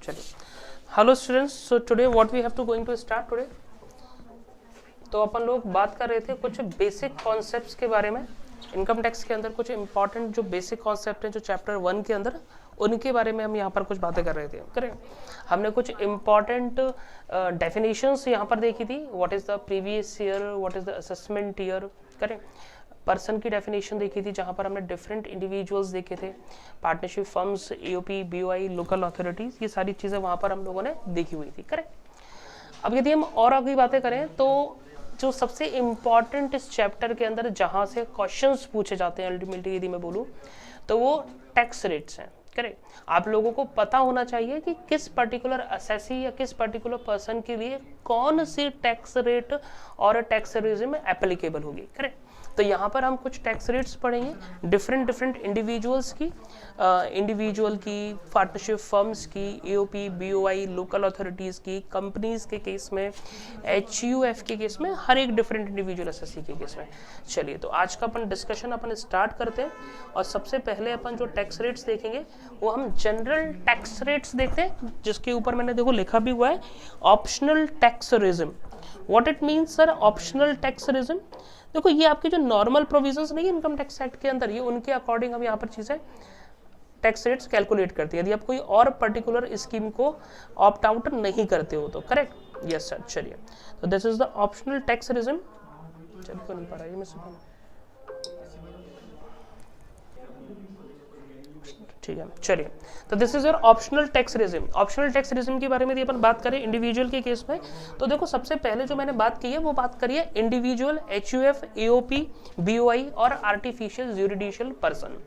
चलिए, hello students, so today what we have to going to start today. तो अपन लोग बात कर रहे थे कुछ बेसिक कॉन्सेप्ट्स के बारे में। इनकम टैक्स के अंदर कुछ इंपॉर्टेंट जो बेसिक कॉन्सेप्ट हैं जो चैप्टर 1 के अंदर, उनके बारे में हम यहाँ पर कुछ बातें कर रहे थे। करेक्ट, हमने कुछ इंपॉर्टेंट डेफिनेशंस यहाँ पर देखी थी। What is the previous year, what is the assessment year. Correct, person की डेफिनेशन देखी थी जहाँ पर हमने डिफरेंट इंडिविजुअल्स देखे थे, partnership firms, AOP, BOI, local authorities, ये सारी चीज़ें वहाँ पर हम लोगों ने देखी हुई थी। करेक्ट, अब यदि हम और आगे बातें करें तो जो सबसे इम्पॉर्टेंट इस चैप्टर के अंदर जहाँ से क्वेश्चंस पूछे जाते हैं अल्टीमेटली यदि मैं बोलूँ तो वो टैक्स रेट्स हैं। करेक्ट, आप लोगों को पता होना चाहिए कि किस पर्टिकुलर असेसी या किस पर्टिकुलर पर्सन के लिए कौन सी टैक्स रेट और टैक्स रेजिम एप्लीकेबल होगी। करेक्ट, तो यहाँ पर हम कुछ टैक्स रेट्स पढ़ेंगे डिफरेंट इंडिविजुअल्स की, इंडिविजुअल की, पार्टनरशिप फर्म्स की, एओपी, बीओआई, लोकल अथॉरिटीज़ की, कंपनीज के केस में, एचयूएफ के केस में, हर एक डिफरेंट इंडिविजुअल एसएससी के केस में। चलिए, तो आज का अपन डिस्कशन अपन स्टार्ट करते हैं और सबसे पहले अपन जो टैक्स रेट्स देखेंगे वो हम जनरल टैक्स रेट्स देखते हैं, जिसके ऊपर मैंने देखो लिखा भी हुआ है optional tax regime. What it means sir optional tax regime? देखो, ये आपके जो नॉर्मल प्रोविजंस नहीं है इनकम टैक्स एक्ट के अंदर, ये उनके अकॉर्डिंग हम यहाँ पर चीज़ें टैक्स रेट्स कैलकुलेट करती है यदि आप कोई और पर्टिकुलर स्कीम को ऑप्ट आउट नहीं करते हो तो। Correct, yes sir. चलिए, तो this is the optional tax regime. चलिए, नहीं पा रहा है मैं, ठीक है। चलिए, तो this is your optional tax regime. Optional tax regime के बारे में यदि अपन बात करें इंडिविजुअल के केस में, तो देखो सबसे पहले जो मैंने बात की है वो बात करी है इंडिविजुअल, एचयूएफ, एओपी, बीओआई और आर्टिफिशियल ज्यूरिडिशियल पर्सन।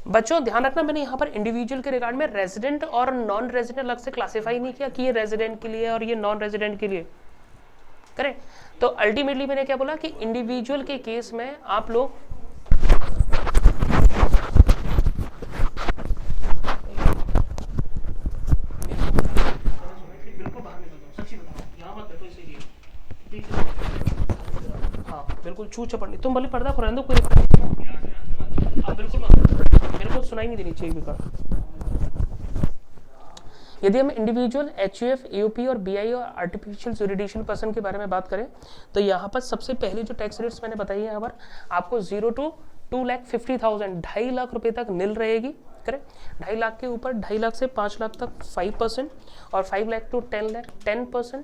बच्चों ध्यान रखना, मैंने यहाँ पर इंडिविजुअल के रिगार्ड में रेजिडेंट और नॉन रेजिडेंट अलग से क्लासीफाई नहीं किया कि ये रेजिडेंट के लिए और ये नॉन रेजिडेंट के लिए। करेक्ट, तो अल्टीमेटली मैंने क्या बोला कि इंडिविजुअल के केस में आप लोग बिल्कुल छू चपड़नी, तुम भले पर्दा खुला दो, कोई बिल्कुल मेरे को सुनाई नहीं देनी चाहिए बिल्कुल। यदि हम इंडिविजुअल, एचयूएफ, एओपी और बीआई और आर्टिफिशियल ज्यूरिडिशियल पर्सन के बारे में बात करें तो यहाँ पर सबसे पहले जो टैक्स रेट्स मैंने बताई है यहाँ पर आपको 0 to 2,50,000 2.5 लाख रुपए तक नील रहेगी। करेक्ट, 2.5 लाख के ऊपर 2.5 लाख से 5 लाख तक 5% और 5 lakh to 10 lakh 10%,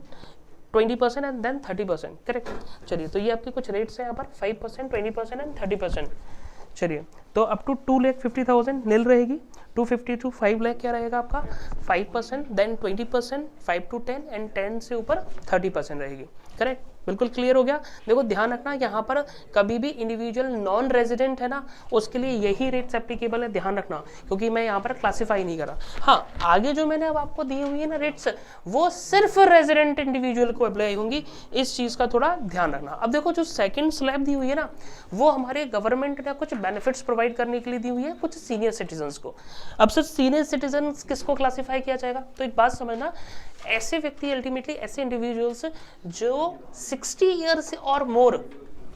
20% and then 30%। Correct, चलिए, तो ये आपके कुछ रेट्स हैं यहाँ पर 5%, 20% एंड 30%। चलिए, तो अप टू 2,50,000 नील रहेगी, 250 to 5 लाख क्या रहेगा आपका 5%, देन 20%, 5 to 10 एंड 10 से ऊपर 30% रहेगी। करेक्ट, बिल्कुल क्लियर हो गया। देखो ध्यान रखना, यहाँ पर कभी भी इंडिविजुअल नॉन रेजिडेंट है ना, उसके लिए यही रेट्स एप्लीकेबल है, ध्यान रखना, क्योंकि मैं यहाँ पर क्लासीफाई नहीं करा। हाँ, आगे जो मैंने अब आपको दी हुई है ना रेट्स, वो सिर्फ रेजिडेंट इंडिविजुअल को अप्लाई होंगी, इस चीज़ का थोड़ा ध्यान रखना। अब देखो, जो सेकेंड स्लैब दी हुई है ना, वो हमारे गवर्नमेंट ने कुछ बेनिफिट्स प्रोवाइड करने के लिए दी हुई है कुछ सीनियर सिटीजन्स को। अब सर सीनियर सिटीजन किसको क्लासीफाई किया जाएगा, तो एक बात समझना, ऐसे व्यक्ति अल्टीमेटली ऐसे इंडिविजुअल्स जो 60 ईयर्स और मोर,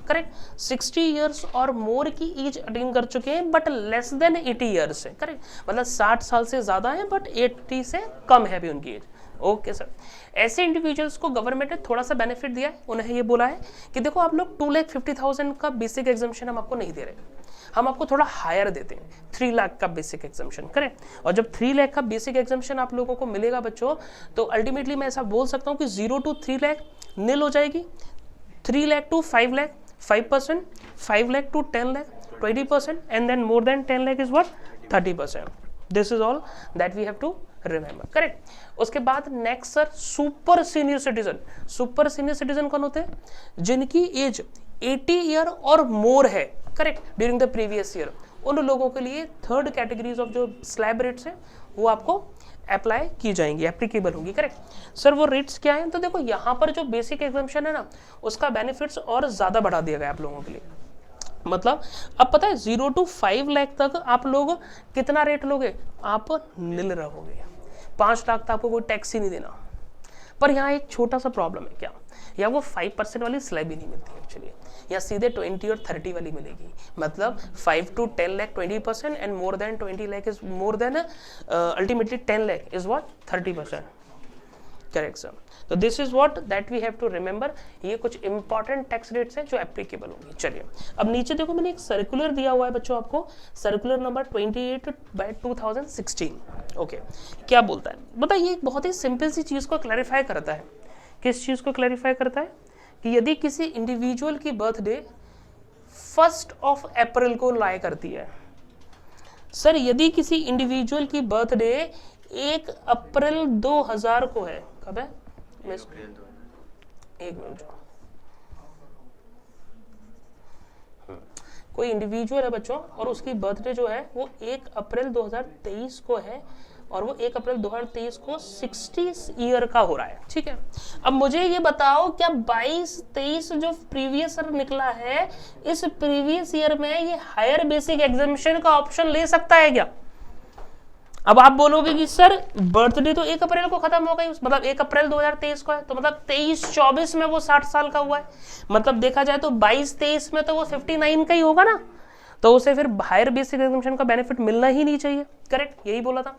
करेक्ट, 60 ईयर्स और मोर की एज अटेन कर चुके हैं बट लेस देन 80 ईयर्स है। करेक्ट, मतलब 60 साल से ज्यादा है बट 80 से कम है भी उनकी एज। ओके सर, ऐसे इंडिविजुअल्स को गवर्नमेंट ने थोड़ा सा बेनिफिट दिया है, उन्हें ये बोला है कि देखो आप लोग 2,50,000 का बेसिक एग्जम्पशन हम आपको नहीं दे रहे, हम आपको थोड़ा हायर देते हैं, 3 लाख का बेसिक एग्जम्पशन। करेक्ट, और जब 3 लाख का बेसिक एग्जम्पशन आप लोगों को मिलेगा बच्चों, तो अल्टीमेटली मैं ऐसा बोल सकता हूँ कि 0 to 3 लाख नील हो जाएगी, 3 lakh to 5 lakh 5%, 5 lakh to 10 lakh 20% and then more than 10 lakh is what 30%। This is all that we have to remember. Correct, उसके बाद next sir super senior citizen. Super senior citizen कौन होते हैं? जिनकी एज 80 ईयर और मोर है, correct, during the previous year. उन लोगों के लिए थर्ड कैटेगरीज ऑफ जो स्लैब रेट्स हैं वो आपको अप्लाई की जाएंगी, एप्लीकेबल होंगी। करेक्ट सर, वो रेट्स क्या हैं? तो देखो यहाँ पर जो बेसिक एग्जम्पशन है ना, उसका बेनिफिट्स और ज़्यादा बढ़ा दिया गया आप लोगों के लिए। मतलब अब पता है 0 to 5 लाख तक आप लोग कितना रेट लोगे? आप नील रहोगे, 5 लाख तक आपको कोई टैक्स ही नहीं देना। पर यहाँ एक छोटा सा प्रॉब्लम है क्या, या वो 5% वाली स्लैब ही नहीं मिलती एक्चुअली, या सीधे 20 और 30 वाली मिलेगी, मतलब 5 to 10 lakh 20% and more than 20 lakh is more than ultimately 10 lakh is what 30%, correct sir. तो this is what that we have to remember, ये कुछ इंपॉर्टेंट टैक्स रेट्स हैं जो एप्लीकेबल होंगी। चलिए अब नीचे देखो मैंने एक सर्कुलर दिया हुआ है बच्चों आपको, सर्कुलर नंबर 28/2016। ओके क्या बोलता है, बताइए एक बहुत ही सिंपल सी चीज को क्लैरिफाई करता है। किस चीज को क्लैरिफाई करता है कि यदि किसी इंडिविजुअल की बर्थडे 1 अप्रैल को लाई करती है, सर यदि किसी इंडिविजुअल की बर्थडे 1 अप्रैल 2000 को है, कब है, एक मिनट, कोई इंडिविजुअल है बच्चों और उसकी बर्थडे जो है वो 1 अप्रैल 2023 को है और वो 1 अप्रैल 2023 को 60 ईयर का हो रहा है, ठीक है। अब मुझे ये बताओ क्या 22-23 जो प्रीवियस ईयर निकला है, इस प्रीवियस ईयर में ये हायर बेसिक एग्जामिनेशन का ऑप्शन ले सकता है क्या? अब आप बोलोगे कि सर बर्थडे तो 1 अप्रैल को खत्म हो गई, मतलब 1 अप्रैल 2023 को है, तो मतलब 23-24 में वो 60 साल का हुआ है, मतलब देखा जाए तो 22-23 में तो वो 59 का ही होगा ना, तो उसे फिर हायर बेसिक एग्जामिनेशन का बेनिफिट मिलना ही नहीं चाहिए, करेक्ट, यही बोला था।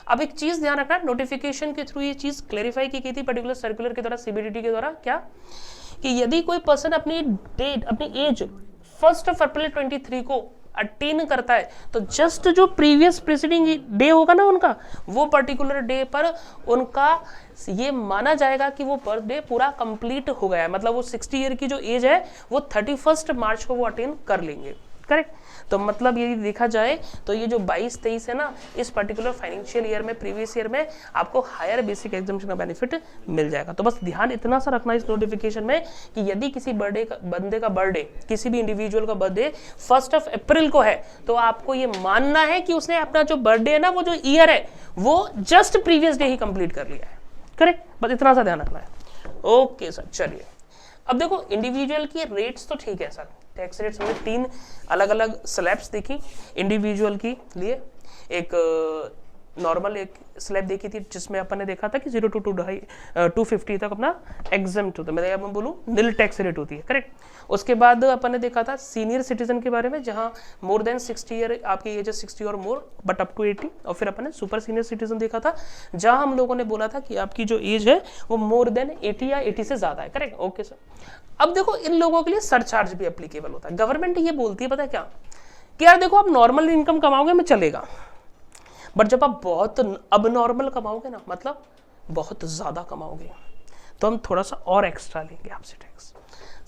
अब एक चीज ध्यान रखना, नोटिफिकेशन के थ्रू ये चीज क्लेरिफाई की गई थी पर्टिकुलर सर्कुलर के द्वारा, सीबीडीटी के द्वारा, क्या कि यदि कोई पर्सन अपनी डेट, अपनी एज 1 अप्रैल 23 को अटेन करता है तो जस्ट जो प्रीवियस प्रीसीडिंग डे होगा ना उनका, वो पर्टिकुलर डे पर उनका ये माना जाएगा कि वो बर्थडे पूरा कंप्लीट हो गया है, मतलब वो 60 ईयर की जो एज है वो 31 मार्च को वो अटेन कर लेंगे, करेक्ट। तो मतलब यदि देखा जाए तो ये जो 22-23 है ना, इस पर्टिकुलर फाइनेंशियल ईयर में, प्रीवियस ईयर में आपको हायर बेसिक एग्जामिनेशन का बेनिफिट मिल जाएगा। तो बस ध्यान इतना सा रखना इस नोटिफिकेशन में कि यदि किसी बंदे का बर्थडे, किसी भी इंडिविजुअल का बर्थडे 1 अप्रैल को है, तो आपको ये मानना है कि उसने अपना जो बर्थडे है ना, वो जो ईयर है वो जस्ट प्रीवियस डे ही कंप्लीट कर लिया है, करेक्ट, बस इतना सा ध्यान रखना है। ओके सर, चलिए अब देखो इंडिविजुअल की रेट्स तो ठीक है सर, टैक्स रेट्स हमने 3 अलग अलग स्लैब्स देखी इंडिविजुअल की लिए, एक नॉर्मल एक स्लैब देखी थी जिसमें अपन ने देखा था कि 0 to 250 तक अपना एग्जम्प्ट होता है, मैं बोलूँ निल टैक्स रेट होती है, करेक्ट। उसके बाद अपन ने देखा था सीनियर सिटीजन के बारे में, जहाँ मोर देन 60 ईयर आपकी एज है 60 और मोर बट अप टू 80, और फिर अपन ने सुपर सीनियर सिटीजन देखा था जहाँ हम लोगों ने बोला था कि आपकी जो एज है वो मोर देन 80 या 80 से ज्यादा है, करेक्ट, ओके सर। अब देखो इन लोगों के लिए सरचार्ज भी एप्लीकेबल होता है। गवर्नमेंट ये बोलती है पता है क्या, कि यार देखो आप नॉर्मल इनकम कमाओगे में चलेगा, बट जब आप बहुत अब नॉर्मल कमाओगे ना, मतलब बहुत ज्यादा कमाओगे, तो हम थोड़ा सा और एक्स्ट्रा लेंगे आपसे टैक्स।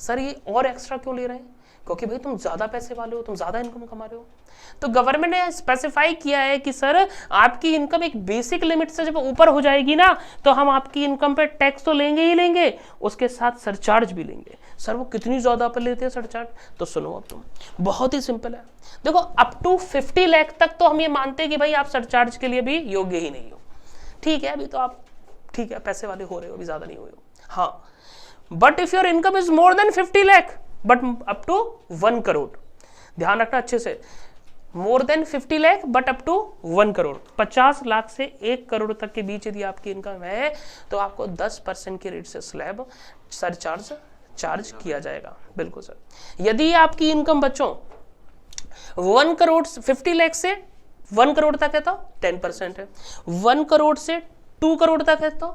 सर ये और एक्स्ट्रा क्यों ले रहे हैं? क्योंकि भाई तुम ज्यादा पैसे वाले हो, तुम ज्यादा इनकम कमा रहे हो। तो गवर्नमेंट ने स्पेसिफाई किया है कि सर आपकी इनकम एक बेसिक लिमिट से जब ऊपर हो जाएगी ना, तो हम आपकी इनकम पे टैक्स तो लेंगे ही लेंगे, उसके साथ सरचार्ज भी लेंगे। सर वो कितनी ज्यादा पर लेते हैं सरचार्ज? तो सुनो अब तुम, बहुत ही सिंपल है। देखो अप टू 50 लाख तक तो हम ये मानते हैं कि भाई आप सरचार्ज के लिए भी योग्य ही नहीं हो, ठीक है, अभी तो आप ठीक है पैसे वाले हो रहे हो, अभी ज्यादा नहीं हुए हो, हाँ। But if your income is more than 50 lakh but up to 1 crore, ध्यान रखना अच्छे से, more than 50 lakh but up to 1 crore, 50 lakh से 1 करोड़ तक के बीच यदि आपकी इनकम है तो आपको 10% के रेट से स्लैब सरचार्ज चार्ज किया जाएगा, बिल्कुल सर। यदि आपकी इनकम बच्चों 1 करोड़ 50 लाख से 1 करोड़ तक है तो 10% है, 1 करोड़ से 2 करोड़ तक है तो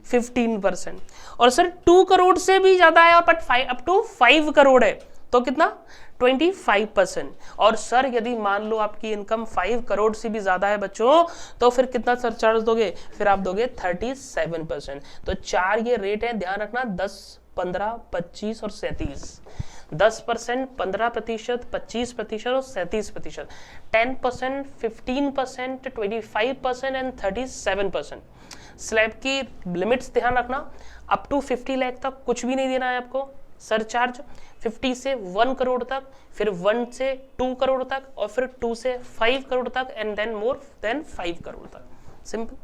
15%, और सर 2 करोड़ से भी ज्यादा है और बट अप टू 5 करोड़ है तो कितना 25%, और सर यदि मान लो आपकी इनकम 5 करोड़ से भी ज्यादा है बच्चों, तो फिर कितना सरचार्ज दोगे? फिर आप दोगे 37%। तो 4 ये रेट है, ध्यान रखना, 10, 15, 25 और 37। 10%, 15%, 25% और 37%, 10%, 15%, 25% एंड 37%। स्लैब की लिमिट्स ध्यान रखना, अप टू 50 लाख तक कुछ भी नहीं देना है आपको सरचार्ज, 50 से 1 करोड़ तक, फिर 1 से 2 करोड़ तक, और फिर 2 से 5 करोड़ तक, and then more than 5 crore तक, सिंपल।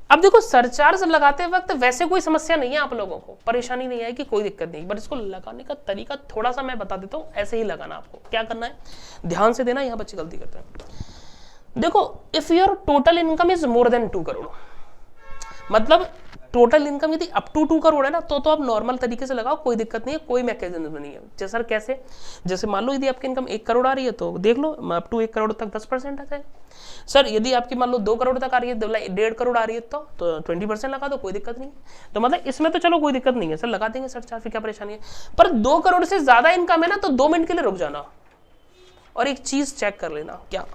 अब देखो सरचार्ज लगाते वक्त वैसे कोई समस्या नहीं है, आप लोगों को परेशानी नहीं आएगी, कोई दिक्कत नहीं, बट इसको लगाने का तरीका थोड़ा सा मैं बता देता हूँ, ऐसे ही लगाना। आपको क्या करना है, ध्यान से देना, यहाँ बच्चे गलती करते हैं। देखो if your total income is more then 2 crore, मतलब टोटल इनकम यदि अप टू 2 करोड़ है ना तो आप नॉर्मल तरीके से लगाओ, कोई दिक्कत नहीं है, कोई मैकेनिज्म नहीं है। जैसे सर कैसे, जैसे मान लो यदि आपकी इनकम 1 करोड़ आ रही है तो देख लो अप टू 1 करोड़ तक 10% आ जाएगा। सर यदि आपकी मान लो 2 करोड़ तक आ रही है, 1.5 करोड़ आ रही है तो 20% लगा दो, कोई दिक्कत नहीं है। तो मतलब इसमें तो चलो कोई दिक्कत नहीं है सर, लगा देंगे सर चार्ज, क्या परेशानी है। पर 2 करोड़ से ज्यादा इनकम है ना तो 2 मिनट के लिए रुक जाना और एक चीज चेक कर लेना, क्या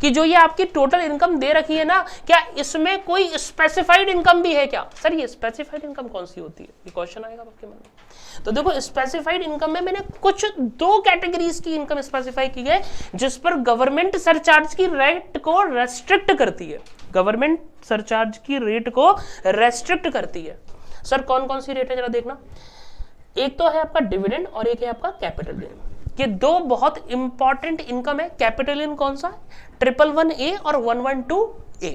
कि जो ये आपकी टोटल इनकम दे रखी है ना, क्या इसमें कोई स्पेसिफाइड इनकम भी है क्या। सर ये स्पेसिफाइड इनकम कौन सी होती है, ये क्वेश्चन आएगा आपके मन में। तो देखो स्पेसिफाइड इनकम में मैंने कुछ 2 कैटेगरीज की इनकम स्पेसिफाई की है जिस पर गवर्नमेंट सरचार्ज की रेट को रेस्ट्रिक्ट करती है, गवर्नमेंट सरचार्ज की रेट को रेस्ट्रिक्ट करती है। सर कौन कौन सी रेट है जरा देखना, एक तो है आपका डिविडेंड और एक है आपका कैपिटल गेन। ये 2 बहुत इंपॉर्टेंट इनकम है। कैपिटल गेन कौन सा है, 111A और 112A।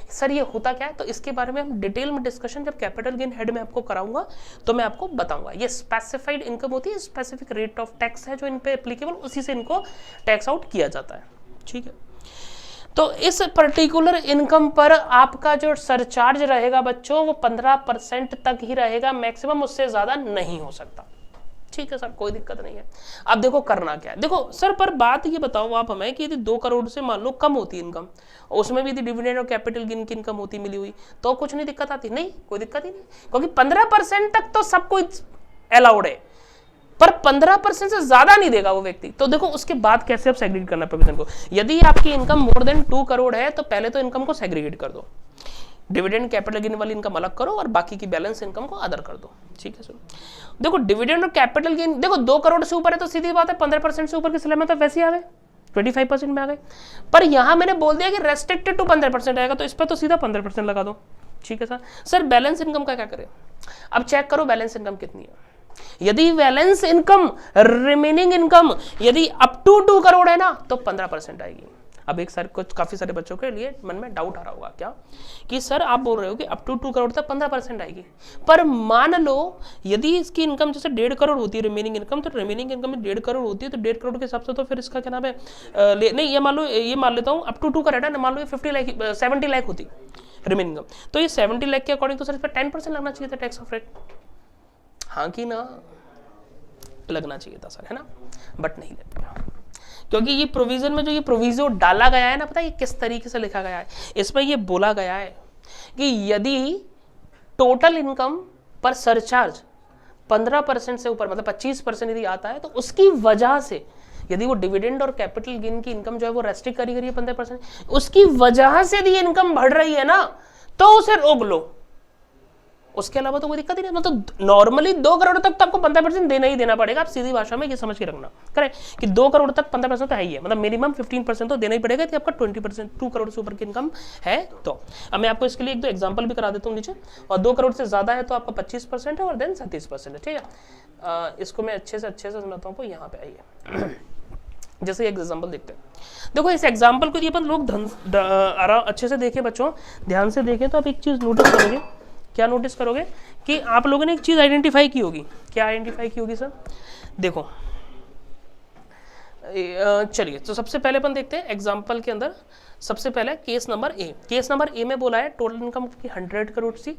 सर ये होता क्या है, तो इसके बारे में हम डिटेल में डिस्कशन जब कैपिटल गेन हेड में आपको कराऊंगा तो मैं आपको बताऊंगा। ये स्पेसिफाइड इनकम होती है, स्पेसिफिक रेट ऑफ टैक्स है जो इन पे एप्लीकेबल, उसी से इनको टैक्स आउट किया जाता है, ठीक है। तो इस पर्टिकुलर इनकम पर आपका जो सरचार्ज रहेगा बच्चों वो 15% तक ही रहेगा, मैक्सिमम उससे ज्यादा नहीं हो सकता, ठीक है सर, कोई दिक्कत नहीं है। अब देखो करना क्या है, देखो सर पर बात ये बताओ आप हमें कि यदि 2 करोड़ से मान लो कम होती इनकम, उसमें भी यदि डिविडेंड और कैपिटल गेन की इनकम होती मिली हुई तो कुछ नहीं दिक्कत आती, नहीं कोई दिक्कत ही नहीं, क्योंकि 15% तक तो सब कुछ अलाउड है, पर 15% से ज्यादा नहीं देगा वो व्यक्ति। तो देखो उसके बाद कैसे आप सेग्रीगेट करना प्रोविजन को। यदि आपकी इनकम मोर देन 2 करोड़ है तो पहले तो इनकम को सेग्रीगेट कर दो, डिविडेंड कैपिटल गेन वाली इनकम अलग करो और बाकी की बैलेंस इनकम को अदर कर दो, ठीक है सर। देखो डिविडेंड और कैपिटल गेन, देखो 2 करोड़ से ऊपर है तो सीधी बात है 15% से ऊपर के स्लैब में तो वैसे ही आ गए, 25% में आ गए, पर यहां मैंने बोल दिया कि रेस्ट्रिक्टेड टू 15% आएगा तो इस पर तो सीधा 15% लगा दो, ठीक है सर। सर बैलेंस इनकम का क्या करें, अब चेक करो बैलेंस इनकम कितनी है। यदि बैलेंस इनकम रिमेनिंग इनकम यदि अप टू 2 करोड़ है ना तो 15% आएगी। अब एक सर कुछ काफी सारे बच्चों के लिए मन में डाउट आ रहा होगा, क्या कि सर आप बोल रहे हो कि अप टू 2 करोड़ तक 15% आएगी, पर मान लो यदि इसकी इनकम जैसे 1.5 करोड़ होती है रिमेनिंग इनकम, तो रिमेनिंग इनकम में 1.5 करोड़ होती है तो 1.5 करोड़ के हिसाब से तो फिर इसका क्या नाम है नहीं, ये मान लो, ये मान लेता हूँ अप टू 2 करोड़ है ना, मान लो ये 70 लाख होती रिमेनिंग इनकम, तो ये 70 लाख के अकॉर्डिंग तो सर इस पर 10% लगना चाहिए था टैक्स ऑफ रेट, हाँ कि ना, लगना चाहिए था सर, है ना, बट नहीं लग गया, क्योंकि ये प्रोविजन में जो ये प्रोविजो डाला गया है ना, पता है ये किस तरीके से लिखा गया है, इसमें ये बोला गया है कि यदि टोटल इनकम पर सरचार्ज 15% से ऊपर मतलब 25% यदि आता है तो उसकी वजह से यदि वो डिविडेंड और कैपिटल गेन की इनकम जो है वो रेस्ट्रिक्ट करी गई है 15%, उसकी वजह से यदि इनकम बढ़ रही है ना तो उसे रोक लो, उसके अलावा तो कोई दिक्कत ही नहीं। मतलब नॉर्मली 2 करोड़ तक तो आपको 15% देना ही देना पड़ेगा, आप सीधी भाषा में ये समझ के रखना, करेक्ट, कि 2 करोड़ तक 15% तो है ही है, मतलब मिनिमम 15% तो देना ही पड़ेगा कि आपका 20% 2 करोड़ से ऊपर की इनकम है तो। अब मैं आपको इसके लिए 1-2 एग्जाम्पल भी करा देता हूँ नीचे, और 2 करोड़ से ज्यादा है तो आपका 25% है और देन 37% है, ठीक है। इसको मैं अच्छे से समझाता हूँ, यहाँ पे आइए जैसे एग्जाम्पल देखते हैं। देखो इस एग्जाम्पल को अपन लोग अच्छे से देखें बच्चों, ध्यान से देखें तो आप एक चीज नोटिस करोगे, क्या नोटिस करोगे कि आप लोगों ने एक चीज आइडेंटिफाई की होगी, क्या आइडेंटिफाई की होगी सर, देखो चलिए तो सबसे पहले अपन देखते हैं एग्जांपल के अंदर, सबसे पहले case number A. Case number A में बोला है टोटल इनकम की 100 करोड़ थी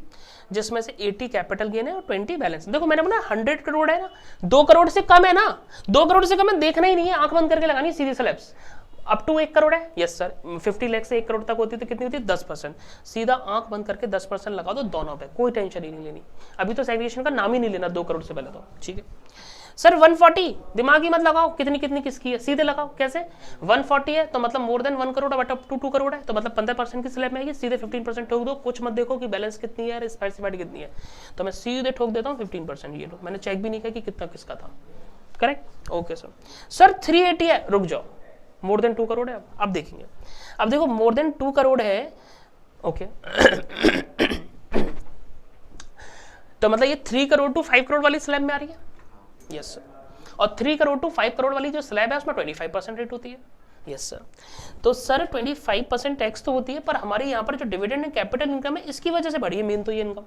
जिसमें से 80 कैपिटल गेन है और 20 बैलेंस। देखो मैंने बोला 100 करोड़ है ना, 2 करोड़ से कम है ना, 2 करोड़ से कम है, देखना ही नहीं है, आंख बंद करके लगानी सीधी स्लैब्स। अप टू 1 करोड़ है, यस सर, 50 लाख से 1 करोड़ तक होती है तो कितनी होती है 10%, सीधा आंख बंद करके 10% लगा दो दोनों पे, कोई टेंशन ही नहीं लेनी, अभी तो सेग्रीगेशन का नाम ही नहीं लेना 2 करोड़ से पहले तो, ठीक है सर। 140 दिमाग ही मत लगाओ कितनी कितनी किसकी है, सीधे लगाओ, कैसे 140 है तो मतलब more than 1 crore but up to 2 crore है तो मतलब 15% की स्लैब में आएगी, सीधे 15% ठोक दो, कुछ मत देखो कि बैलेंस कितनी है, स्पेसिफाइड कितनी है, तो मैं सीधे ठोक देता हूँ 15%, ये लो, मैंने चेक भी नहीं किया कि कितना किसका था, करेक्ट, ओके सर। सर 380 है, रुक जाओ, मोर देन 2 करोड़ है, अब देखेंगे, अब देखो मोर देन 2 करोड़ है, ओके तो मतलब ये 3 करोड़ टू 5 करोड़ वाली स्लैब में आ रही है, यस सर, और 3 करोड़ टू 5 करोड़ वाली जो स्लैब है उसमें 25% रेट होती है, यस सर। तो सर 25% टैक्स तो होती है, पर हमारे यहाँ पर जो डिविडेंड एंड कैपिटल इनकम है इसकी वजह से बढ़ी है मेन तो ये इनकम,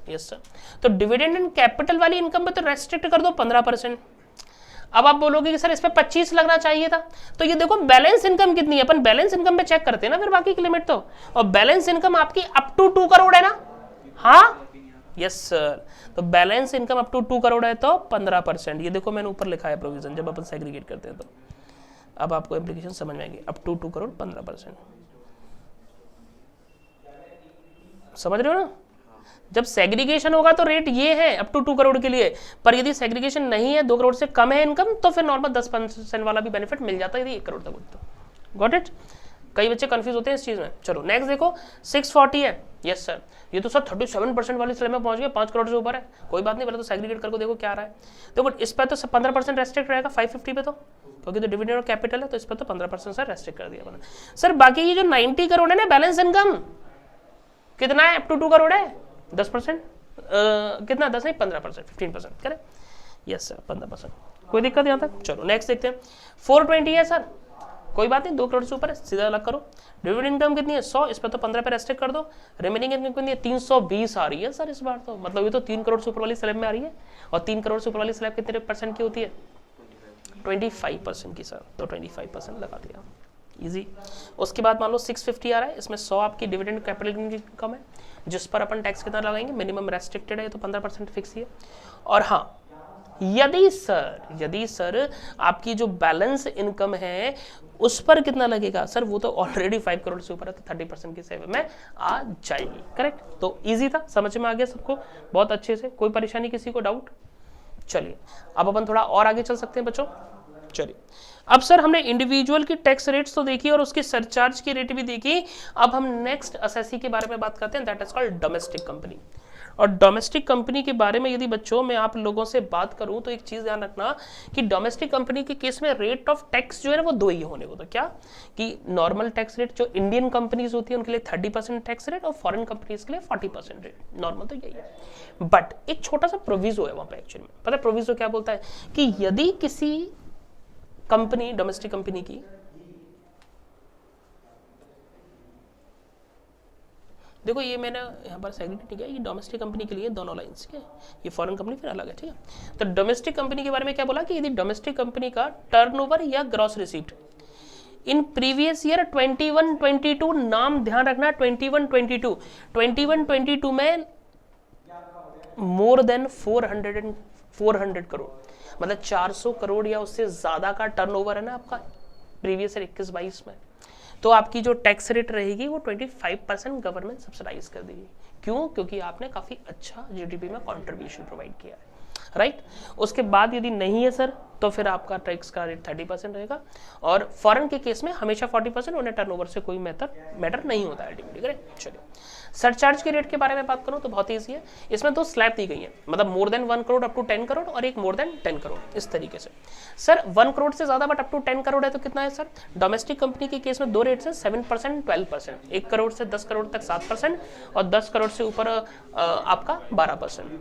यस सर। तो डिविडेंड एंड कैपिटल वाली इनकम पे तो रेस्ट्रिक्ट कर दो 15%। अब आप बोलोगे कि सर इस पे 25 लगना चाहिए था, तो ये देखो बैलेंस इनकम कितनी है, अपन बैलेंस इनकम पे चेक करते हैं ना फिर बाकी की लिमिट तो, और बैलेंस इनकम आपकी अप टू 2 करोड़ है ना, हाँ यस सर। तो balance income up to 2 crore है तो 15%। ये देखो मैंने ऊपर लिखा है प्रोविजन, जब अपन सेग्रीगेट करते हैं तो अब आपको एप्लीकेशन समझ में आएगी। अप टू 2 करोड़ 15%, समझ रहे हो ना। जब सेग्रीगेशन होगा तो रेट ये है अप टू 2 करोड़ के लिए, पर यदि सेग्रीगेशन नहीं है, 2 करोड़ से कम है इनकम, तो फिर नॉर्मल 10% वाला भी बेनिफिट मिल जाता है यदि 1 करोड़ तक होता तो। Got it. कई बच्चे कंफ्यूज होते हैं इस चीज में। चलो नेक्स्ट देखो 640 है। यस सर, ये तो सर 37% वाली स्लैब में पहुंच गया, 5 करोड़ से ऊपर है। कोई बात नहीं, पहले तो सेग्रीगेट करके देखो क्या आ रहा है। देखो इस पर तो 15% रेस्ट्रिक्ट रहेगा 550 पे, तो क्योंकि तो डिविडेंड और कैपिटल है, तो इस पर तो 15% सर रेस्ट्रिक्ट कर दिया मैंने। सर बाकी ये जो 90 करोड़ है ना बैलेंस इनकम, कितना है? अप टू 2 करोड़ है, 10%, कितना 10 नहीं 15%, 15% करें। यस सर 15%, कोई दिक्कत यहाँ तक। चलो नेक्स्ट देखते हैं। 420 है सर, कोई बात नहीं, 2 करोड़ से ऊपर है, सीधा अलग करो। डिविडेंड इनकम कितनी है? 100, इस पर तो 15 पे रेस्ट्रिक्ट कर दो। रिमेनिंग इनकम कितनी है? 320 आ रही है सर इस बार तो, मतलब ये तो 3 करोड़ से ऊपर वाली स्लैब में आ रही है। और 3 करोड़ से ऊपर वाली स्लैब कितने % की होती है? 25% की सर, तो 25% लगा दिया, इजी। उसके बाद मान लो 650 आ रहा है, इसमें 100 आपकी डिविडेंड कैपिटल इनकम है, जिस पर अपन टैक्स कितना लगाएंगे? मिनिमम रेस्ट्रिक्टेड है तो 15% फिक्स ही है। और हाँ, यदि सर आपकी जो बैलेंस इनकम है उस पर कितना लगेगा सर? वो तो ऑलरेडी 5 करोड़ से ऊपर है, तो 30% की सेव में आ जाएगी। करेक्ट, तो इजी था, समझ में आ गया सबको बहुत अच्छे से, कोई परेशानी किसी को डाउट? चलिए अब अपन थोड़ा और आगे चल सकते हैं बच्चों। चलिए अब सर हमने इंडिविजुअल की टैक्स रेट्स तो देखी और उसकी सरचार्ज की रेट भी देखी। अब हम नेक्स्ट एसएससी के बारे में बात करते हैं, that is called domestic company. और डोमेस्टिक कंपनी के बारे में यदि बच्चों मैं आप लोगों से बात करूं तो एक चीज ध्यान रखना कि डोमेस्टिक कंपनी के केस में रेट ऑफ टैक्स जो है वो 2 ही होने को, तो क्या कि नॉर्मल टैक्स रेट जो इंडियन कंपनीज होती है उनके लिए 30% टैक्स रेट और फॉरेन कंपनीज के लिए 40% रेट, नॉर्मल तो यही है। बट एक छोटा सा प्रोविजो है वहां पे एक्चुअली में, पता है प्रोविजो क्या बोलता है कि यदि किसी कंपनी, डोमेस्टिक कंपनी की, देखो ये मैंने यहाँ पर सेग्रीगेट किया, ये डोमेस्टिक कंपनी के लिए दोनों लाइंस के, ये फॉरेन कंपनी फिर अलग है, ठीक है। तो डोमेस्टिक कंपनी के बारे में क्या बोला कि यदि डोमेस्टिक कंपनी का टर्नओवर या gross receipt in previous year 21-22, नाम ध्यान रखना 21-22 में मोर देन 400 करोड़, मतलब 400 करोड़ या उससे ज्यादा का टर्नओवर है ना आपका प्रीवियस ईयर 21-22 में, तो आपकी जो टैक्स रेट रहेगी वो 25% गवर्नमेंट सब्सिडाइज कर देगी। क्यों? क्योंकि आपने काफी अच्छा जीडीपी में कंट्रीब्यूशन प्रोवाइड किया है, राइट। उसके बाद यदि नहीं है सर तो फिर आपका टैक्स का रेट 30% रहेगा। और फॉरेन के केस में हमेशा 40%, उन्हें टर्नओवर से कोई मैटर नहीं होता है अल्टीमेटली। करेक्ट। चलिए सरचार्ज के रेट के बारे में बात करूं तो बहुत ईजी है, इसमें 2 स्लैब दी गई है, मतलब more than 1 crore up to 10 crore और एक मोर देन 10 करोड़, इस तरीके से। सर 1 करोड़ से ज्यादा बट अप टू 10 करोड़ है तो कितना है सर? डोमेस्टिक कंपनी के केस में 2 रेट्स है, 7%, 12%। 1 करोड़ से 10 करोड़ तक 7% और 10 करोड़ से ऊपर आपका 12%।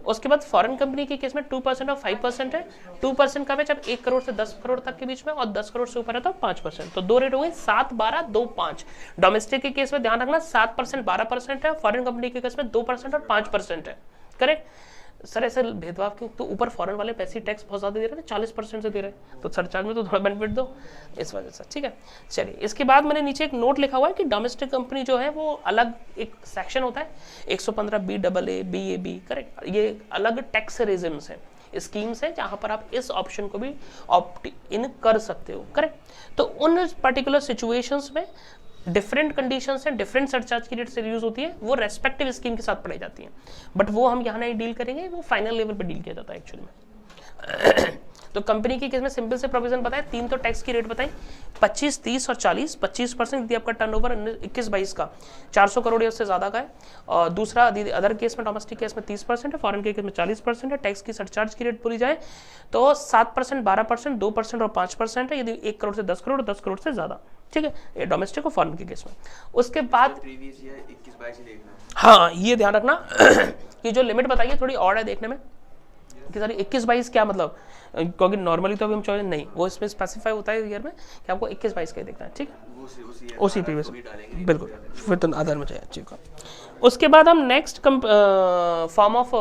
उसके बाद फॉरेन कंपनी के केस में 2% और 5% है। 2% का जब 1 करोड़ से 10 करोड़ तक के बीच में और 10 करोड़ से ऊपर है तो 5%। तो 2 रेट हो गए 7, 12, 2, 5। डोमेस्टिक के केस में ध्यान रखना 7%, 12% है, फॉरेन कंपनी के केस में 2% और 5% है। करेक्ट। सर ऐसे भेदभाव क्यों? तो ऊपर फॉरेन वाले पैसे टैक्स बहुत ज्यादा दे रहे हैं, 40% से दे रहे हैं, तो सरचार्ज में तो थोड़ा बेनिफिट दो इस वजह से, ठीक है। चलिए इसके बाद मैंने नीचे एक नोट लिखा हुआ है कि डोमेस्टिक कंपनी जो है वो अलग एक सेक्शन होता है 115 BAA, BAB, करेक्ट। ये अलग टैक्स रेजिम्स है, स्कीम्स है जहां पर आप इस ऑप्शन को भी ऑप्ट इन कर सकते हो, करेक्ट। तो उन पर्टिकुलर सिचुएशंस में डिफरेंट कंडीशंस हैं, डिफरेंट सरचार्ज की रेट से यूज होती है, वो रेस्पेक्टिव स्कीम के साथ पढ़ाई जाती है, बट वो हम यहाँ नहीं डील करेंगे, वो फाइनल लेवल पे डील किया जाता है एक्चुअली में। तो कंपनी के केस में सिंपल से प्रोविजन बताए, 3 तो टैक्स की रेट बताई, 25, 30 और 40। 25% यदि आपका टर्नओवर 21-22 का 400 करोड़ या उससे ज्यादा का है, और दूसरा अदर केस में, डोमेस्टिक केस में 30% है, फॉरेन के केस में 40% है। टैक्स की सरचार्ज की रेट बोली जाए तो 7%, 12%, 2% और 5% है यदि 1 करोड़ से 10 करोड़, 10 करोड़ से ज्यादा, ठीक है, ये डोमेस्टिक और फॉरेन के केस में। उसके बाद हाँ ये ध्यान रखना कि जो लिमिट बताई है थोड़ी और है देखने में कि सर 21-22 क्या मतलब, क्योंकि नॉर्मली तो अभी हम चॉइस नहीं, वो इसमें स्पेसिफाई होता है ईयर में कि आपको 21-22 का ही देखना है, ठीक है। उसी प्रीवियस, बिल्कुल फिर तो आधार में चाहिए अचीव का। उसके बाद हम next form of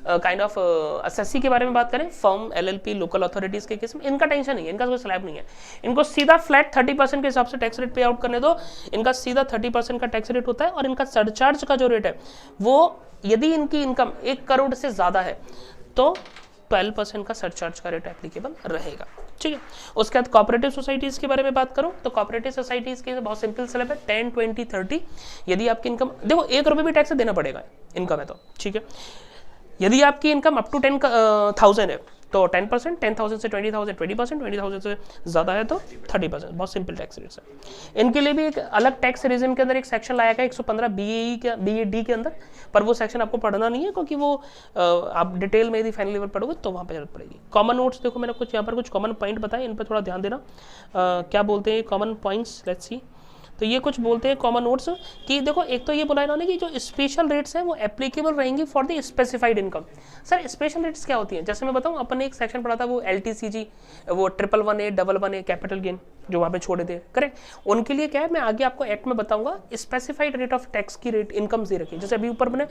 kind of SSC के बारे में बात करें। फर्म, एलएलपी, लोकल अथॉरिटीज के केस में इनका टेंशन नहीं है, इनका कोई स्लैब नहीं है, इनको सीधा फ्लैट 30% के हिसाब से टैक्स रेट पे आउट करने दो। इनका सीधा 30% का टैक्स रेट होता है और इनका सरचार्ज का जो रेट है वो, यदि इनकी इनकम 1 करोड़ से ज्यादा है तो 12% का सरचार्ज का रेट एप्लीकेबल रहेगा। ठीक है। उसके बाद कोऑपरेटिव सोसाइटीज के बारे में बात करूं तो कोऑपरेटिव सोसाइटीज के बहुत सिंपल स्लैब है 10, 20, 30। यदि आपकी इनकम, देखो 1 रुपये भी टैक्स देना पड़ेगा इनकम है तो, ठीक है। यदि आपकी इनकम अप टू 10,000 है तो 10%, 10,000 से 20,000 20%, 20,000 से ज़्यादा है तो 30%। बहुत सिंपल टैक्स रेट्स है। इनके लिए भी एक अलग टैक्स रिजिम के अंदर एक सेक्शन लाया गया 115 BAD के अंदर, पर वो सेक्शन आपको पढ़ना नहीं है क्योंकि वो आप डिटेल में यदि फाइनल लेवल पढ़ोगे तो वहाँ पर जरूरत पड़ेगी। कॉमन नोट्स देखो, मैंने कुछ यहाँ पर कुछ कॉमन पॉइंट बताए, इन पर थोड़ा ध्यान देना। क्या बोलते हैं कॉमन पॉइंट्स, लेट्स सी। तो ये कुछ बोलते हैं कॉमन नोट्स कि देखो, एक तो ये बोला इन्होंने कि जो स्पेशल रेट्स हैं वो एप्लीकेबल रहेंगी for the specified income. Sir special rates क्या होती हैं? जैसे मैं बताऊं, अपन ने एक सेक्शन पढ़ा था वो LTCG, वो 111A, 11A कैपिटल गेन जो वहाँ पे छोड़े थे, करेक्ट। उनके लिए क्या है, मैं आगे आपको एक्ट में बताऊंगा, स्पेसिफाइड रेट ऑफ टैक्स की रेट इनकम दे रखी है। जैसे अभी ऊपर मैंने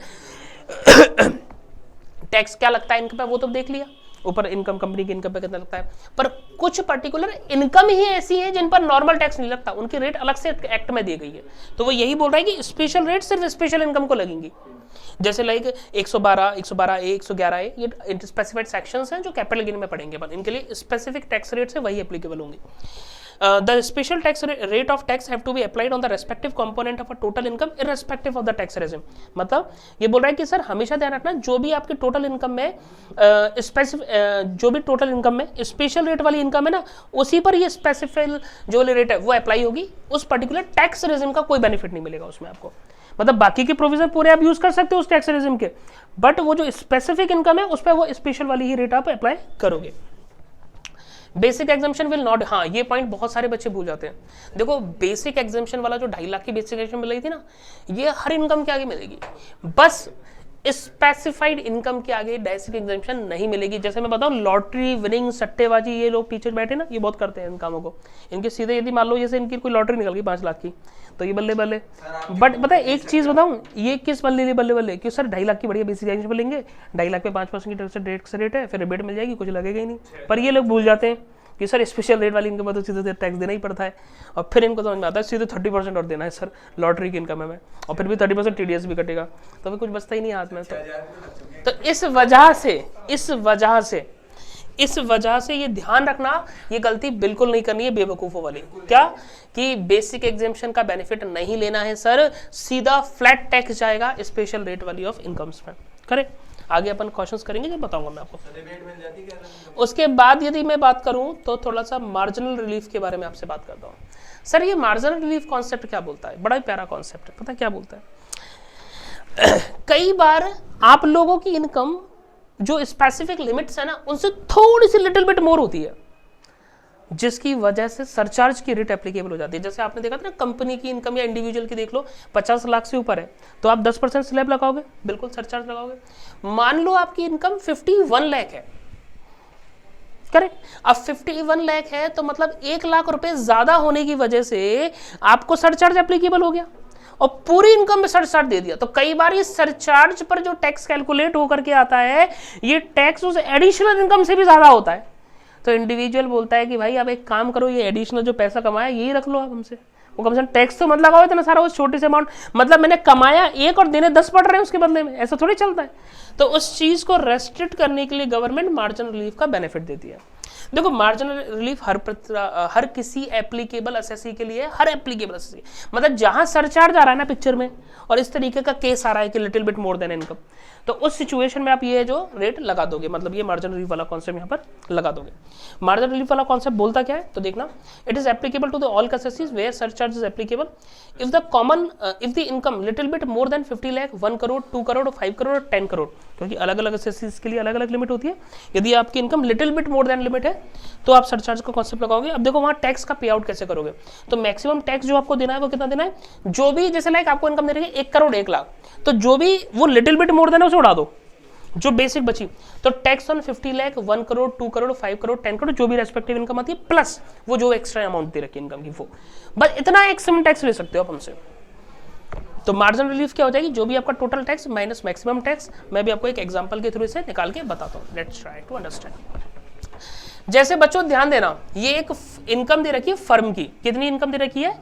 टैक्स क्या लगता है इनकम पे वो तो देख लिया, ऊपर इनकम, कंपनी की इनकम पे कितना लगता है, पर कुछ पर्टिकुलर इनकम ही ऐसी है जिन पर नॉर्मल टैक्स नहीं लगता, उनकी रेट अलग से एक्ट में दी गई है। तो वो यही बोल रहा है कि स्पेशल रेट सिर्फ स्पेशल इनकम को लगेंगी। जैसे लाइक 112, 112A, 111A, ये स्पेसिफाइड सेक्शंस हैं जो कैपिटल गेन में पढ़ेंगे अपन, इनके लिए स्पेसिफिक टैक्स रेट से वही एप्लीकेबल होंगी। The special tax rate of tax have to be applied on the respective component of a total income irrespective of the tax regime। मतलब ये बोल रहा है कि सर हमेशा ध्यान रखना, जो भी आपके टोटल इनकम में जो भी टोटल इनकम में स्पेशल रेट वाली इनकम है ना, उसी पर ये स्पेसिफिक जो रेट है वो अप्लाई होगी। उस पर्टिकुलर टैक्स रेजिम का कोई बेनिफिट नहीं मिलेगा उसमें आपको। मतलब बाकी के प्रोविजन पूरे आप यूज कर सकते हो उस टैक्स रेजिम के, बट वो जो स्पेसिफिक इनकम है उस पर वो स्पेशल वाली ही रेट आप अप्लाई करोगे। बेसिक एग्जाम्पशन विल नॉट, हाँ ये पॉइंट बहुत सारे बच्चे भूल जाते हैं। देखो बेसिक एग्जाम्पशन वाला जो 2.5 लाख की बेसिक एग्जाम्पशन मिल रही थी ना, ये हर इनकम के आगे मिलेगी, बस स्पेसिफाइड इनकम के आगे बेसिक एग्जाम्पशन नहीं मिलेगी। जैसे मैं बताऊं, लॉटरी विनिंग, सट्टेबाजी, ये लोग पीछे बैठे ना, ये बहुत करते हैं इन कामों को। इनके सीधे यदि मान लो जैसे इनकी कोई लॉटरी निकल गई 5 लाख की, तो ये बल्ले बल्ले। बट पता है एक चीज बताऊं, ये किस बल्ले बल्ले बल्ले, क्यों सर 2.5 लाख की बढ़िया बेसिक एग्जाम्पशन लेंगे, 2.5 लाख पे 5% की रेट है, फिर रिबेट मिल जाएगी, कुछ लगेगा ही नहीं। पर ये लोग भूल जाते हैं कि सर स्पेशल रेट वाली इनकम तो सीधे टैक्स देना ही पड़ता है, और फिर इनको समझ में आता है सीधे 30% और देना है सर लॉटरी की इनकम में, और फिर भी 30% TDS भी कटेगा, तो फिर कुछ बचता ही नहीं हाथ में। तो इस वजह से ये ध्यान रखना, ये गलती बिल्कुल नहीं करनी है बेवकूफ़ों वाली। क्या कि बेसिक एग्जेम्पशन का बेनिफिट नहीं लेना है सर, सीधा फ्लैट टैक्स जाएगा स्पेशल रेट वाली ऑफ इनकम्स में। करेक्ट। आगे अपन क्वेश्चंस करेंगे जब बताऊंगा मैं आपको। उसके बाद यदि मैं बात करूं तो थोड़ा सा मार्जिनल रिलीफ के बारे में आपसे बात करता हूं। सर ये मार्जिनल रिलीफ कॉन्सेप्ट क्या बोलता है? बड़ा ही प्यारा कॉन्सेप्ट है। पता क्या बोलता है? कई बार आप लोगों की इनकम जो स्पेसिफिक लिमिट्स है ना, उनसे थोड़ी सी लिटिल बिट मोर होती है, जिसकी वजह से सरचार्ज की रेट एप्लीकेबल हो जाती है। जैसे आपने देखा था ना, कंपनी की इनकम या इंडिविजुअल की देख लो 50 लाख से ऊपर है तो आप 10% स्लैब लगाओगे, बिल्कुल सरचार्ज लगाओगे। मान लो आपकी इनकम 51 लाख है, करेक्ट। अब 51 लाख है तो मतलब 1 लाख रुपए ज्यादा होने की वजह से आपको सरचार्ज एप्लीकेबल हो गया और पूरी इनकम में सरचार्ज दे दिया। तो कई बार ये सरचार्ज पर जो टैक्स कैलकुलेट होकर के आता है, ये टैक्स उस एडिशनल इनकम से भी ज्यादा होता है। तो इंडिविजुअल बोलता है कि भाई आप एक काम करो, ये एडिशनल जो पैसा कमाया यही रख लो आप हमसे, वो कम से कम टैक्स तो मत लगाओ इतना सारा उस छोटे से अमाउंट। मतलब मैंने कमाया 1 और देने 10 पड़ रहे हैं उसके बदले में, ऐसा थोड़ी चलता है। तो उस चीज को रेस्ट्रिक्ट करने के लिए गवर्नमेंट मार्जिनल रिलीफ का बेनिफिट देती है। देखो मार्जिनल रिलीफ हर किसी एप्लीकेबल एसएससी के लिए, हर एप्लीकेबल एसएससी, मतलब जहां सरचार्ज आ रहा है ना पिक्चर में और इस तरीके का केस आ रहा है कि little bit more then income, तो उस सिचुएशन में आप ये जो रेट लगा दोगे, मतलब ये मार्जिनल रिलीफ वाला कॉन्सेप्ट यहाँ पर लगा दोगे। मार्जिनल रिलीफ वाला कॉन्सेप्ट बोलता क्या है तो देखना, it is applicable to the all assessees where surcharge is applicable if the income little bit more than 50 lakh, 1 crore, 2 crore, 5 crore, 10 crore, क्योंकि अलग अलग एसएससीज के लिए अलग अलग लिमिट होती है। यदि आपकी income little bit more then limit है तो आप सरचार्ज का कॉन्सेप्ट लगाओगे। अब देखो वहां टैक्स का पे आउट कैसे करोगे, तो मैक्सिमम टैक्स जो आपको देना है वो कितना देना है, जो भी जैसे लाइक आपको इनकम दे रही है 1 करोड़ 1 लाख, तो जो भी वो लिटिल बिट मोर देना है उसे उड़ा दो, जो बेसिक बची, तो टैक्स ऑन 50 लाख, 1 करोड़, 2 करोड़, 5 करोड़, 10 करोड़, जो भी रेस्पेक्टिव इनकम आती है, प्लस वो जो एक्स्ट्रा अमाउंट दे रखी है इनकम की, वो बस इतना एक्सट्रीम टैक्स ले सकते हो आप हमसे। तो मार्जिनल रिलीफ क्या हो जाएगी, जो भी आपका total tax minus maximum tax. मैं भी आपको एक एग्जांपल के थ्रू इसे निकाल के बताता हूँ, लेट्स ट्राई टू अंडरस्टैंड। जैसे बच्चों ध्यान देना, ये एक इनकम दे रखी है फर्म की, कितनी इनकम दे रखी है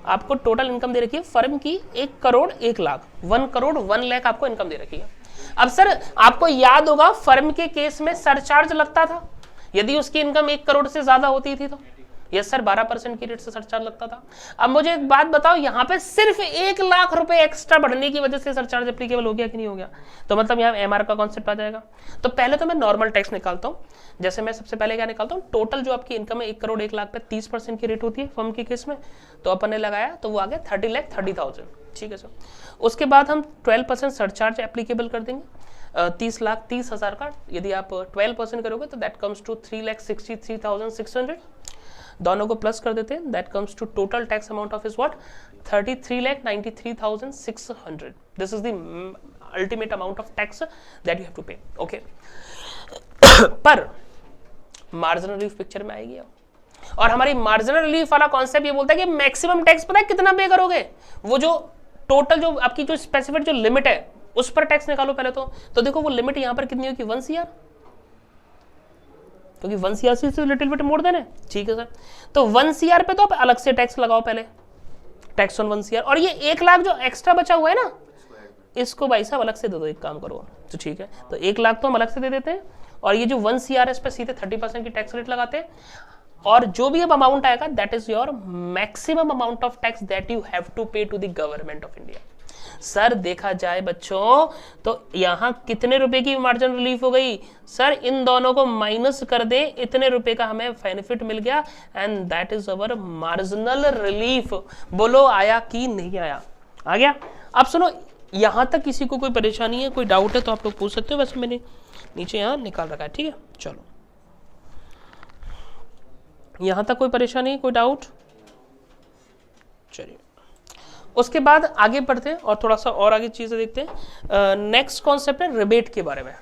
आपको, टोटल इनकम दे रखी है फर्म की 1 करोड़ 1 लाख, 1 करोड़ 1 लाख आपको इनकम दे रखी है। अब सर आपको याद होगा फर्म के केस में सरचार्ज लगता था, यदि उसकी इनकम 1 करोड़ से ज्यादा होती थी तो यस सर 12% की रेट से सरचार्ज लगता था। अब मुझे एक बात बताओ, यहाँ पे सिर्फ 1 लाख रुपए एक्स्ट्रा बढ़ने की वजह से सरचार्ज एप्लीकेबल हो गया कि नहीं हो गया, तो मतलब यहाँ एमआर का कॉन्सेप्ट आ जाएगा। तो पहले तो मैं नॉर्मल टैक्स निकालता हूँ, जैसे मैं सबसे पहले क्या निकालता हूँ, टोटल जो आपकी इनकम है 1 करोड़ 1 लाख पे 30% की रेट होती है फर्म के केस में, तो अपन ने लगाया तो वो आ गया 30,30,000, ठीक है सर। उसके बाद हम 12% सरचार्ज एप्लीकेबल कर देंगे, 30,30,000 का यदि आप 12% करोगे तो दैट कम्स टू 3,63,600, दोनों को प्लस कर देते हैं, that comes to total tax amount of is what 33,93,600। This is the ultimate amount of tax that you have to pay, okay. पर मार्जिनल रिलीफ पिक्चर में आएगी और हमारी मार्जिनल रिलीफ वाला कॉन्सेप्ट ये बोलता है कि मैक्सिमम टैक्स पता है कितना पे करोगे, वो जो टोटल जो आपकी जो स्पेसिफिक जो लिमिट है उस पर टैक्स निकालो पहले तो देखो वो लिमिट यहां पर कितनी होगी 1 CR, क्योंकि 1 CR से लिटिल बिट मोर देन है, ठीक है सर। तो 1 CR पे तो आप अलग से टैक्स लगाओ पहले, टैक्स ऑन 1 CR, और ये 1 लाख जो एक्स्ट्रा बचा हुआ है ना, इसको भाई साहब अलग से दे दो, एक काम करो तो ठीक है, तो 1 लाख तो हम अलग से दे देते हैं, और ये जो 1 CR है इस पर सीधे 30% की टैक्स रेट लगाते हैं, और जो भी अब अमाउंट आएगा that is your maximum amount of tax that you have to pay to the government of India. Sir देखा जाए बच्चों तो यहां कितने रुपए की मार्जिन रिलीफ हो गई, सर इन दोनों को माइनस कर दे, इतने रुपए का हमें बेनिफिट मिल गया, and that is our marginal relief. बोलो आया कि नहीं आया, आ गया। अब सुनो, यहां तक किसी को कोई परेशानी है, कोई डाउट है तो आप लोग पूछ सकते हो, वैसे मैंने नीचे यहां निकाल रखा है, ठीक है। चलो यहां तक कोई परेशानी, कोई डाउट, चलिए उसके बाद आगे बढ़ते हैं और थोड़ा सा और आगे चीजें देखते हैं। नेक्स्ट कॉन्सेप्ट है रिबेट के बारे में,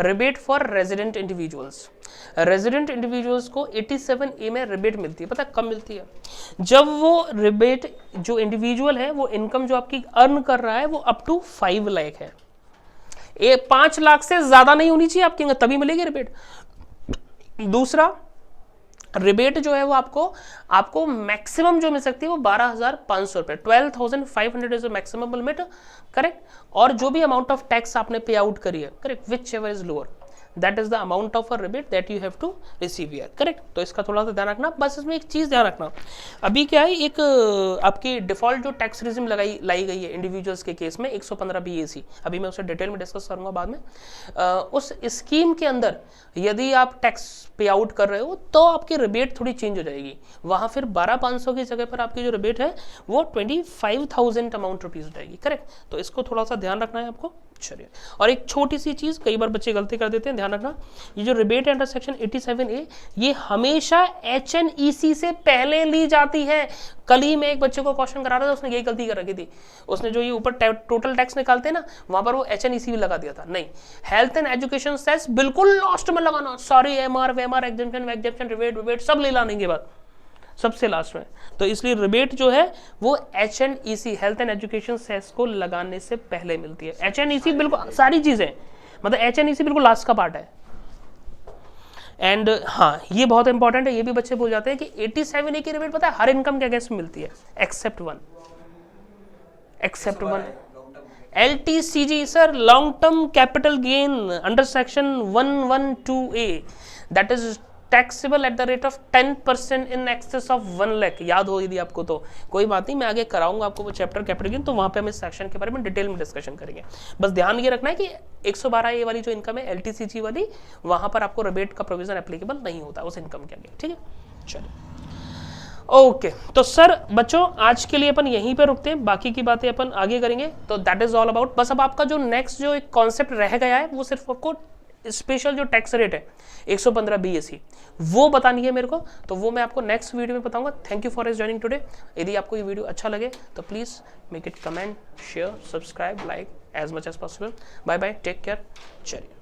rebate for resident individuals. Resident individuals को 87A में रिबेट मिलती है, पता है कब मिलती है, जब वो रिबेट जो इंडिविजुअल है वो इनकम जो आपकी अर्न कर रहा है वो अप टू 5 लाख है, 5 लाख से ज्यादा नहीं होनी चाहिए आपकी, तभी मिलेगी रिबेट। दूसरा रिबेट जो है वो आपको मैक्सिमम जो मिल सकती है वो 12,500 रुपए, 12,500 इज मैक्सिमम लिमिट, करेक्ट। और जो भी अमाउंट ऑफ टैक्स आपने पे आउट करी है, correct, whichever is lower that is the amount of a rebate that you have to receive here, correct. तो इसका थोड़ा सा ध्यान रखना। बस इसमें एक चीज ध्यान रखना, अभी क्या है, एक आपकी डिफॉल्ट जो टैक्स रिजिम लाई गई है इंडिविजुअल्स के केस में 115BAC, अभी मैं उसे डिटेल में डिस्कस करूंगा बाद में। उस स्कीम के अंदर यदि आप टैक्स पे आउट कर रहे हो तो आपकी रिबेट थोड़ी चेंज हो जाएगी, वहां फिर 12,500 की जगह पर आपकी जो रिबेट है वो 25,000 अमाउंट रुपीज हो जाएगी, करेक्ट। तो इसको थोड़ा सा ध्यान रखना है आपको, चलिए। और एक छोटी सी चीज, कई बार बच्चे गलती कर देते हैं, ध्यान रखना, ये जो रिबेट अंडर सेक्शन 87A ये हमेशा HNEC से पहले ली जाती है। कल ही मैं एक बच्चे को क्वेश्चन करा रहा था, उसने यही गलती कर रखी थी, उसने जो ये ऊपर टोटल टैक्स निकालते हैं ना, वहां पर वो HNEC भी लगा दिया था। नहीं, हेल्थ एंड एजुकेशन सेस बिल्कुल लास्ट में लगाना, सारी एमआर वेमआर एग्जेम्पशन रिबेट सब ले लाने के बाद सबसे लास्ट में। तो इसलिए रिबेट जो है वो HNEC health and education cess को लगाने से पहले मिलती है। HNEC बिल्कुल सारी चीजें, मतलब HNEC बिल्कुल लास्ट का पार्ट है। एंड हाँ, ये बहुत इंपॉर्टेंट है, ये भी बच्चे भूल जाते हैं कि 87A की रिबेट पता है हर इनकम के अगेंस्ट में मिलती है except one LTCG sir, long term capital gain under section 112A that is taxable at the rate of 10% in excess of 1 lakh. याद हो यदि आपको तो कोई बात नहीं, मैं आगे कराऊंगा आपको वो चैप्टर कैपिटल गेन, तो वहां पे हम इस सेक्शन के बारे में डिटेल में डिस्कशन करेंगे। बस ध्यान ये रखना है कि 112A वाली जो इनकम है LTCG वाली, वहां पर आपको रिबेट का प्रोविजन एप्लीकेबल नहीं होता उस इनकम के आगे, ठीक है। चलिए ओके, तो सर बच्चों आज के लिए अपन यहीं पे रुकते हैं, बाकी की बातें अपन आगे करेंगे। तो दैट इज ऑल अबाउट, बस अब आपका जो नेक्स्ट जो एक कॉन्सेप्ट रह गया है वो सिर्फ आपको स्पेशल जो टैक्स रेट है 115BAC वो बतानी है मेरे को, तो वो मैं आपको नेक्स्ट वीडियो में बताऊंगा। Thank you for joining today. यदि आपको ये वीडियो अच्छा लगे तो please make it comment, share, subscribe, like as much as possible. Bye bye, take care, चलिए।